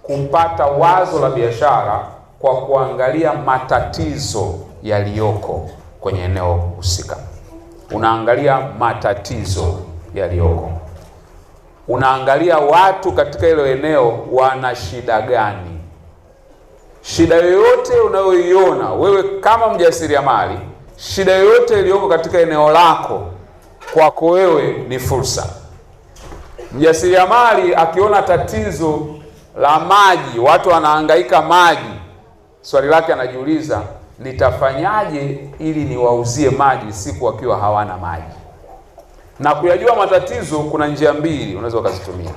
kupata wazo la biashara kwa kuangalia matatizo yaliyoko kwenye eneo husika. Unaangalia matatizo yaliyoko, unaangalia watu katika hilo eneo wana shida gani. Shida yoyote unayoiona wewe kama mjasiriamali, shida yoyote iliyoko katika eneo lako, kwako wewe ni fursa. Mjasiriamali akiona tatizo la maji, watu wanahangaika maji, swali lake anajiuliza, nitafanyaje ili niwauzie maji siku wakiwa hawana maji? Na kuyajua matatizo, kuna njia mbili unaweza ukazitumia.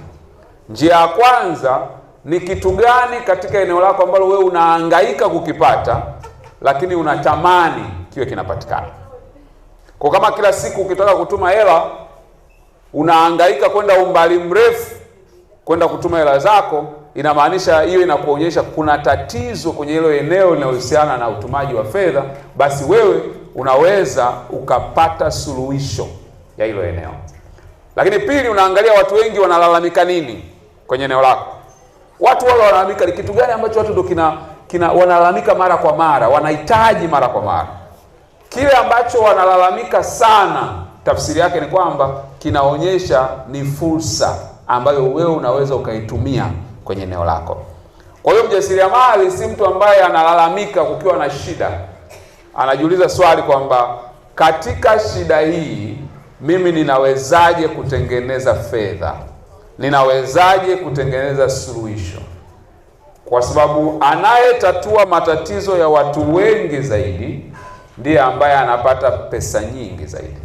Njia ya kwanza ni kitu gani katika eneo lako ambalo wewe unahangaika kukipata lakini unatamani kiwe kinapatikana. Kwa kama kila siku ukitaka kutuma hela unahangaika kwenda umbali mrefu kwenda kutuma hela zako, inamaanisha hiyo inakuonyesha kuna tatizo kwenye hilo eneo linalohusiana na utumaji wa fedha. Basi wewe unaweza ukapata suluhisho ya hilo eneo. Lakini pili, unaangalia watu wengi wanalalamika nini kwenye eneo lako. Watu wale wanalalamika ni kitu gani ambacho watu ndio wanalalamika mara kwa mara, wanahitaji mara kwa mara. Kile ambacho wanalalamika sana, tafsiri yake ni kwamba kinaonyesha ni fursa ambayo wewe unaweza ukaitumia kwenye eneo lako. Kwa hiyo mjasiriamali si mtu ambaye analalamika kukiwa na shida. Anajiuliza swali kwamba katika shida hii mimi ninawezaje kutengeneza fedha? Ninawezaje kutengeneza suluhisho? Kwa sababu anayetatua matatizo ya watu wengi zaidi ndiye ambaye anapata pesa nyingi zaidi.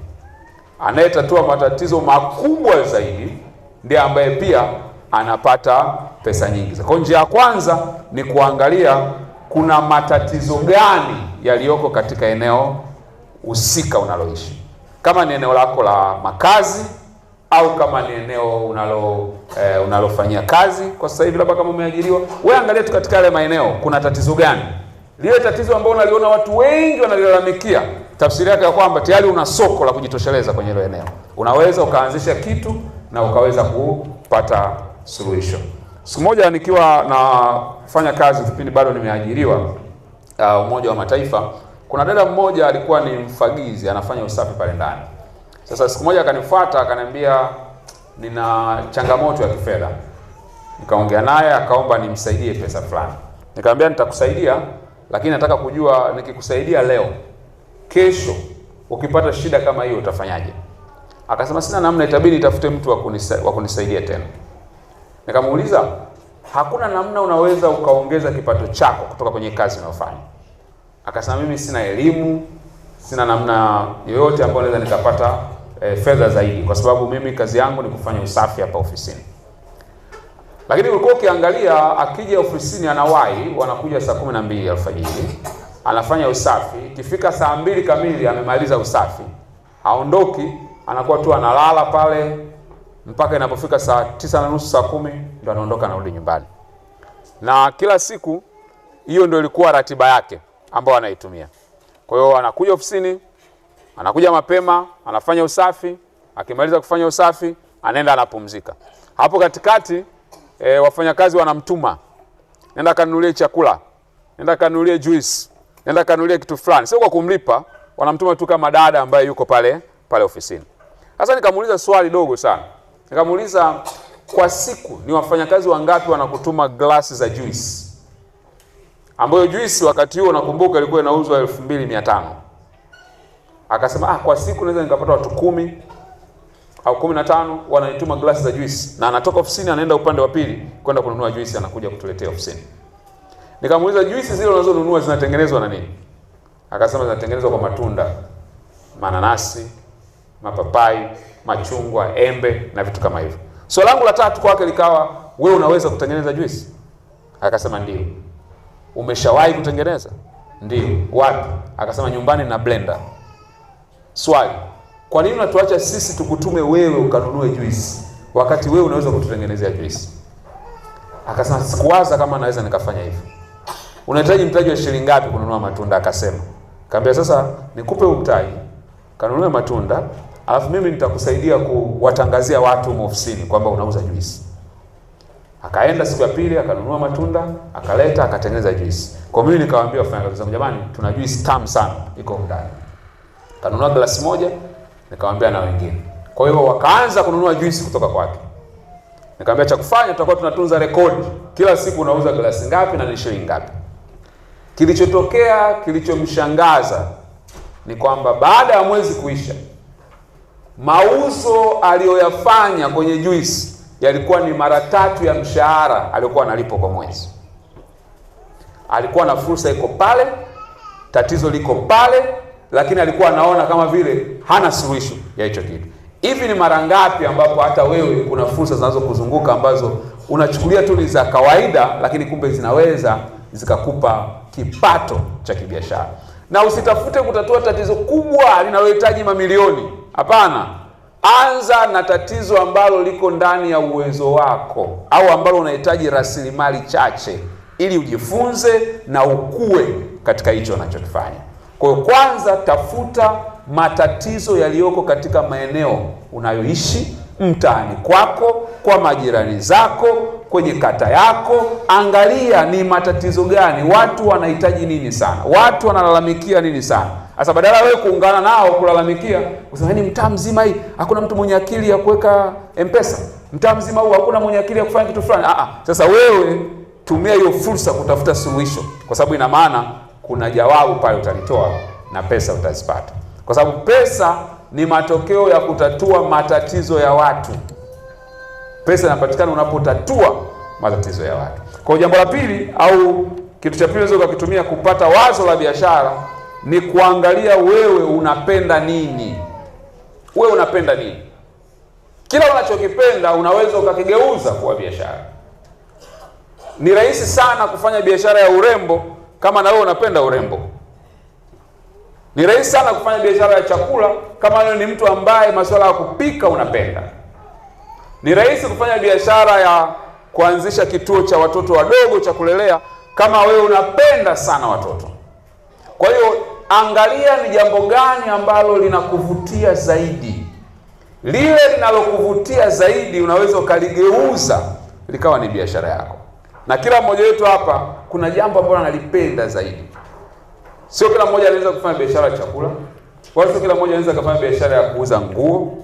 Anayetatua matatizo makubwa zaidi ndiye ambaye pia anapata pesa nyingi. Kwa njia ya kwanza ni kuangalia kuna matatizo gani yaliyoko katika eneo husika unaloishi. Kama ni eneo lako la makazi au kama ni eneo unalofanyia kazi kwa sasa hivi, labda kama umeajiriwa, wewe angalia tu katika yale maeneo kuna tatizo gani. Lile tatizo ambalo unaliona watu wengi wanalilalamikia, tafsiri yake ya kwamba tayari una soko la kujitosheleza kwenye hilo eneo. Unaweza ukaanzisha kitu na ukaweza kupata suluhisho. Siku moja nikiwa nafanya kazi kipindi bado nimeajiriwa Umoja wa Mataifa, kuna dada mmoja alikuwa ni mfagizi, anafanya usafi pale ndani. Sasa siku moja akanifuata akaniambia nina changamoto ya kifedha. Nikaongea naye, akaomba nimsaidie pesa fulani. Nikamwambia nitakusaidia, lakini nataka kujua nikikusaidia leo, kesho ukipata shida kama hiyo utafanyaje? Akasema sina namna, itabidi nitafute mtu wa kunisaidia tena. Nikamuuliza, hakuna namna unaweza ukaongeza kipato chako kutoka kwenye kazi unayofanya? Akasema mimi sina elimu, sina namna yoyote ambayo naweza nikapata fedha zaidi, kwa sababu mimi kazi yangu ni kufanya usafi hapa ofisini. Lakini ulikuwa ukiangalia akija ofisini anawahi, wanakuja saa 12 alfajiri, anafanya usafi, ikifika saa 2 kamili amemaliza usafi, haondoki, anakuwa tu analala pale mpaka inapofika saa 9:30 saa 10 ndio anaondoka, anarudi nyumbani. Na kila siku hiyo ndio ilikuwa ratiba yake ambayo anaitumia. Kwa hiyo anakuja ofisini, anakuja mapema, anafanya usafi, akimaliza kufanya usafi, anaenda anapumzika. Hapo katikati wafanyakazi wanamtuma, nenda kanunulie chakula, nenda kanunulie juice, nenda kanunulie kitu fulani. Sio kwa kumlipa, wanamtuma tu kama dada ambaye yuko pale ofisini. Sasa nikamuuliza swali dogo sana. Nikamuuliza, kwa siku ni wafanyakazi wangapi wanakutuma glasi za juice? Ambayo juice wakati huo nakumbuka ilikuwa inauzwa 2500. Akasema kwa siku naweza nikapata watu 10 au 15 wananituma glasi za juice, na anatoka ofisini anaenda upande wa pili kwenda kununua juice, anakuja kutuletea ofisini. Nikamuuliza, juice zile unazonunua zinatengenezwa na nini? Akasema zinatengenezwa kwa matunda, mananasi, mapapai, machungwa, embe na vitu kama hivyo. Swali langu la tatu kwake likawa, wewe unaweza kutengeneza juice? Akasema ndio. Umeshawahi kutengeneza? Ndio. Wapi? Akasema nyumbani na blender. Swali, kwa nini unatuacha sisi tukutume wewe ukanunue juice wakati wewe unaweza kututengenezea juice? Akasema sikuwaza kama naweza nikafanya hivyo. Unahitaji mtaji wa shilingi ngapi kununua matunda? Akasema. Kaambia sasa nikupe mtaji, kanunue matunda, alafu mimi nitakusaidia kuwatangazia watu ofisini kwamba unauza juice. Akaenda siku ya pili akanunua matunda, akaleta, akatengeneza juice. Kwa mimi nikawaambia wafanyakazi zangu, jamani, tuna juice tamu sana iko ndani. Kanunua glasi moja, nikawaambia na wengine. Kwa hiyo wakaanza kununua juice kutoka kwake. Nikamwambia cha kufanya, tutakuwa tunatunza rekodi. Kila siku unauza glasi ngapi na ni shilingi ngapi. Kilichotokea, kilichomshangaza ni kwamba baada ya mwezi kuisha, mauzo aliyoyafanya kwenye juice yalikuwa ni mara 3 ya mshahara aliyokuwa analipwa kwa mwezi. Alikuwa na fursa iko pale, tatizo liko pale, lakini alikuwa anaona kama vile hana suluhisho ya hicho kitu. Hivi ni mara ngapi ambapo hata wewe kuna fursa zinazokuzunguka ambazo unachukulia tu ni za kawaida, lakini kumbe zinaweza zikakupa kipato cha kibiashara. Na usitafute kutatua tatizo kubwa linalohitaji mamilioni. Hapana. Anza na tatizo ambalo liko ndani ya uwezo wako au ambalo unahitaji rasilimali chache ili ujifunze na ukue katika hicho unachokifanya. Kwa hiyo kwanza tafuta matatizo yaliyoko katika maeneo unayoishi, mtaani kwako, kwa majirani zako, kwenye kata yako. Angalia ni matatizo gani, watu wanahitaji nini sana, watu wanalalamikia nini sana. Sasa badala wewe kuungana nao kulalamikia, usema ni mtaa mzima hii hakuna mtu mwenye akili ya kuweka M-Pesa, mtaa mzima huu hakuna mwenye akili ya kufanya kitu fulani. Sasa wewe tumia hiyo fursa kutafuta suluhisho, kwa sababu ina maana kuna jawabu pale utalitoa na pesa utazipata. Kwa sababu pesa ni matokeo ya kutatua matatizo ya watu. Pesa inapatikana unapotatua matatizo ya watu. Kwa jambo la pili au kitu cha pili unaweza kukitumia kupata wazo la biashara ni kuangalia wewe unapenda nini. Wewe unapenda nini? Kila unachokipenda unaweza ukakigeuza kuwa biashara. Ni rahisi sana kufanya biashara ya urembo kama na wewe unapenda urembo. Ni rahisi sana kufanya biashara ya chakula kama wewe ni mtu ambaye masuala ya kupika unapenda. Ni rahisi kufanya biashara ya kuanzisha kituo cha watoto wadogo cha kulelea kama wewe unapenda sana watoto. Kwa hiyo angalia ni jambo gani ambalo linakuvutia zaidi. Lile linalokuvutia zaidi unaweza ukaligeuza likawa ni biashara yako. Na kila mmoja wetu hapa kuna jambo ambalo analipenda zaidi. Sio kila mmoja anaweza kufanya biashara ya chakula, wala sio kila mmoja anaweza kufanya biashara ya kuuza nguo.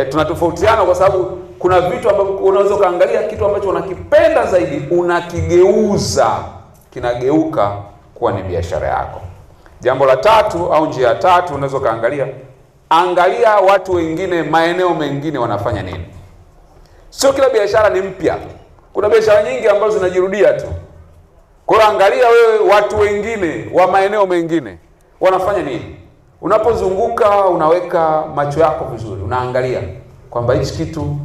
Tunatofautiana kwa sababu kuna vitu ambavyo unaweza kaangalia kitu ambacho unakipenda zaidi, unakigeuza, kinageuka kuwa ni biashara yako. Jambo la tatu au njia ya tatu unaweza kaangalia, angalia watu wengine maeneo mengine wanafanya nini. Sio kila biashara ni mpya. Kuna biashara nyingi ambazo zinajirudia tu. Kwa hiyo angalia wewe watu wengine wa maeneo mengine wanafanya nini. Unapozunguka unaweka macho yako vizuri, unaangalia kwamba hichi kitu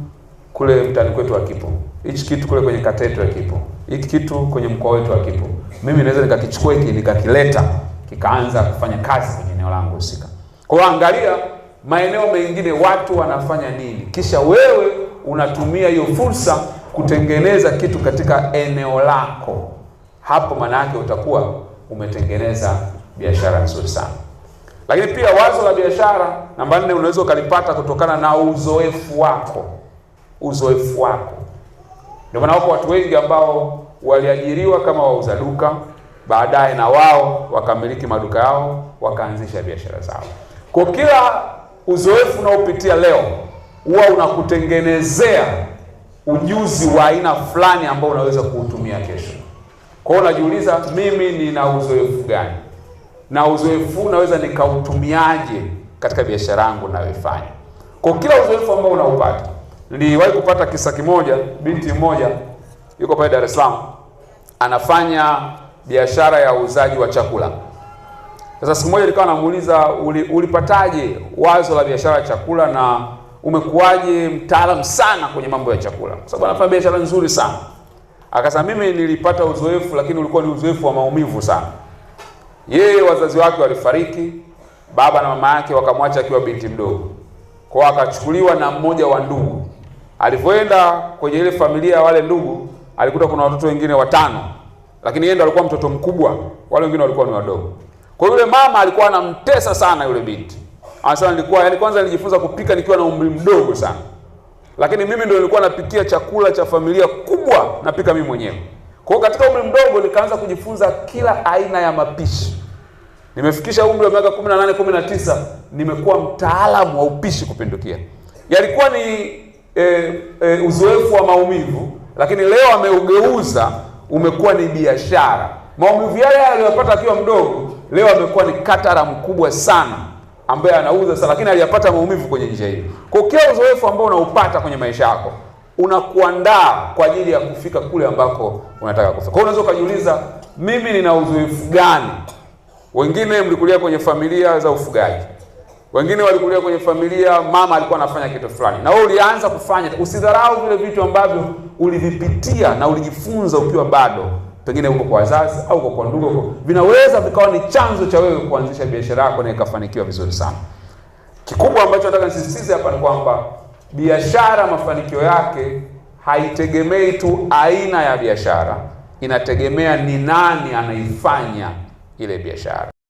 kule mtaani kwetu hakipo, hichi kitu kule kwenye kata yetu hakipo, hiki kitu kwenye mkoa wetu hakipo. Mimi naweza nikakichukua hiki nikakileta kikaanza kufanya kazi kwenye eneo langu husika. Kwa hiyo angalia maeneo mengine watu wanafanya nini, kisha wewe unatumia hiyo fursa kutengeneza kitu katika eneo lako. Hapo maana yake utakuwa umetengeneza biashara nzuri sana. Lakini pia wazo la biashara namba 4 unaweza ukalipata kutokana na uzoefu wako. Uzoefu wako. Ndio maana wako watu wengi ambao waliajiriwa kama wauza duka, baadaye na wao wakamiliki maduka yao, wakaanzisha biashara zao. Kwa kila uzoefu unaopitia leo huwa unakutengenezea ujuzi wa aina fulani ambao unaweza kuutumia kesho. Kwa hiyo unajiuliza, mimi nina uzoefu gani? Na uzoefu unaweza nikautumiaje katika biashara yangu ninayoifanya? Kwa kila uzoefu ambao unaupata. Niliwahi kupata kisa kimoja, binti mmoja yuko pale Dar es Salaam, anafanya biashara ya uuzaji wa chakula. Sasa siku moja nilikuwa namuuliza, ulipataje wazo la biashara ya chakula na umekuwaje mtaalamu sana kwenye mambo ya chakula? Kwa sababu anafanya biashara nzuri sana. Akasema mimi nilipata uzoefu, lakini ulikuwa ni uzoefu wa maumivu sana. Yeye wazazi wake walifariki, baba na mama yake wakamwacha akiwa binti mdogo. Kwa akachukuliwa na mmoja wa ndugu. Alipoenda kwenye ile familia ya wale ndugu, alikuta kuna watoto wengine 5. Lakini yeye ndo alikuwa mtoto mkubwa, wale wengine walikuwa ni wadogo. Kwa yule mama alikuwa anamtesa sana yule binti. Anasema kwanza nilijifunza kupika nikiwa na umri mdogo sana. lakini mimi ndio nilikuwa napikia chakula cha familia kubwa, napika mimi mwenyewe. Kwa hiyo katika umri mdogo nikaanza kujifunza kila aina ya mapishi. Nimefikisha umri wa miaka 18, 19, nimekuwa mtaalamu wa upishi kupindukia. Yalikuwa ni uzoefu wa maumivu, lakini leo ameugeuza umekuwa ni biashara. Maumivu yale aliyopata akiwa mdogo, leo amekuwa ni katara mkubwa sana ambaye anauza sana, lakini aliyapata maumivu kwenye njia hiyo. Kwa kila uzoefu ambao unaupata kwenye maisha yako unakuandaa kwa ajili ya kufika kule ambako unataka kufika. Kwa hiyo unaweza kujiuliza, mimi nina uzoefu gani? Wengine mlikulia kwenye familia za ufugaji. Wengine walikulia kwenye familia mama alikuwa anafanya kitu fulani, na wewe ulianza kufanya. Usidharau vile vitu ambavyo ulivipitia na ulijifunza ukiwa bado, pengine huko kwa wazazi au huko kwa ndugu huko. Vinaweza vikawa ni chanzo cha wewe kuanzisha biashara yako na ikafanikiwa vizuri sana. Kikubwa ambacho nataka nisisitize hapa ni kwamba biashara, mafanikio yake haitegemei tu aina ya biashara, inategemea ni nani anaifanya ile biashara.